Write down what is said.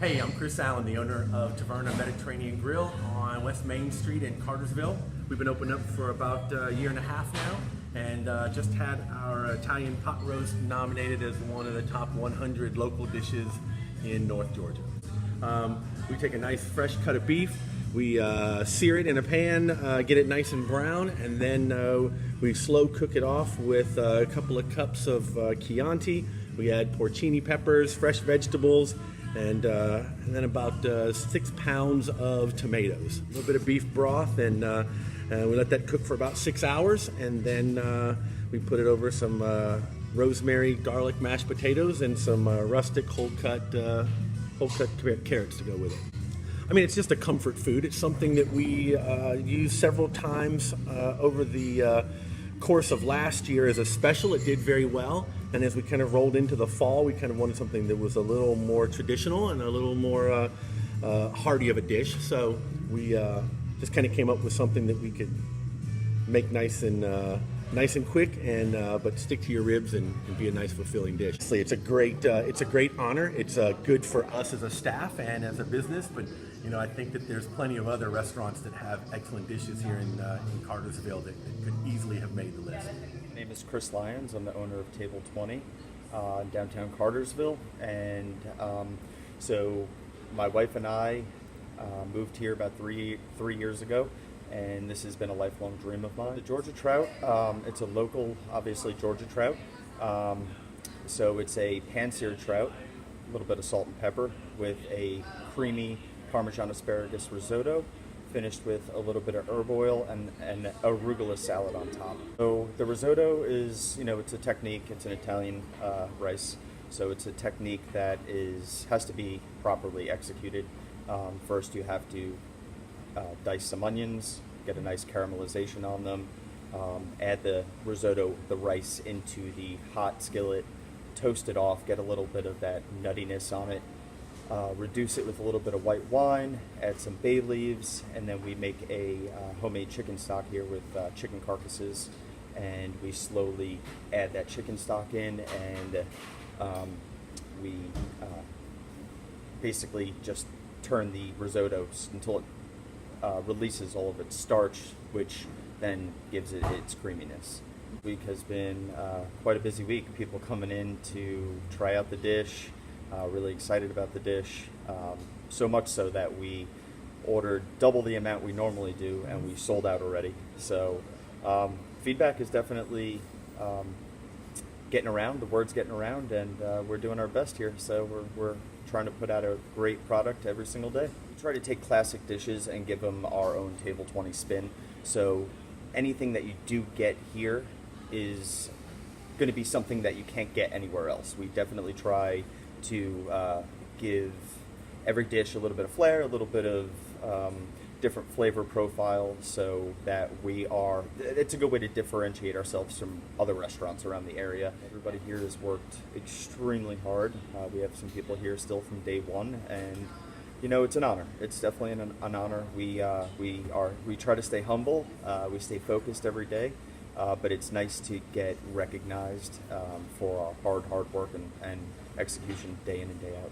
Hey, I'm Chris Allen, the owner of Taverna Mediterranean Grill on West Main Street in Cartersville. We've been open up for about a year and a half now, and just had our Italian pot roast nominated as one of the top 100 local dishes in North Georgia. We take a nice fresh cut of beef, we sear it in a pan, get it nice and brown, and then we slow cook it off with a couple of cups of Chianti. We add porcini peppers, fresh vegetables, and then about 6 pounds of tomatoes. A little bit of beef broth, and we let that cook for about 6 hours, and then we put it over some rosemary, garlic mashed potatoes, and some rustic whole cut carrots to go with it. I mean, it's just a comfort food. It's something that we used several times over the course of last year as a special. It did very well, and as we kind of rolled into the fall, we kind of wanted something that was a little more traditional and a little more hearty of a dish. So we just kind of came up with something that we could make nice and quick, and but stick to your ribs and be a nice, fulfilling dish. It's a great honor. It's good for us as a staff and as a business, but you know, I think that there's plenty of other restaurants that have excellent dishes here in Cartersville that could easily have made the list. My name is Chris Lyons. I'm the owner of Table 20 in downtown Cartersville, and so my wife and I moved here about three years ago, and this has been a lifelong dream of mine. The Georgia trout, it's a local, obviously, Georgia trout. So it's a pan-seared trout, a little bit of salt and pepper with a creamy Parmesan asparagus risotto, finished with a little bit of herb oil and arugula salad on top. So the risotto is, you know, it's a technique. It's an Italian rice, so it's a technique that has to be properly executed. First, you have to dice some onions, get a nice caramelization on them, add the risotto, the rice, into the hot skillet, toast it off, get a little bit of that nuttiness on it, reduce it with a little bit of white wine, add some bay leaves, and then we make a homemade chicken stock here with chicken carcasses, and we slowly add that chicken stock in, and we basically just turn the risotto until it releases all of its starch, which then gives it its creaminess. The week has been quite a busy week. People coming in to try out the dish, really excited about the dish, so much so that we ordered double the amount we normally do, and we sold out already. So feedback is definitely getting around, the word's getting around, and we're doing our best here. So we're trying to put out a great product every single day. We try to take classic dishes and give them our own Table 20 spin. So anything that you do get here is going to be something that you can't get anywhere else. We definitely try to give every dish a little bit of flair, a little bit of different flavor profile, so that it's a good way to differentiate ourselves from other restaurants around the area. Everybody here has worked extremely hard. We have some people here still from day one, and you know, it's an honor. It's definitely an honor. We try to stay humble. We stay focused every day, but it's nice to get recognized for our hard work and execution day in and day out.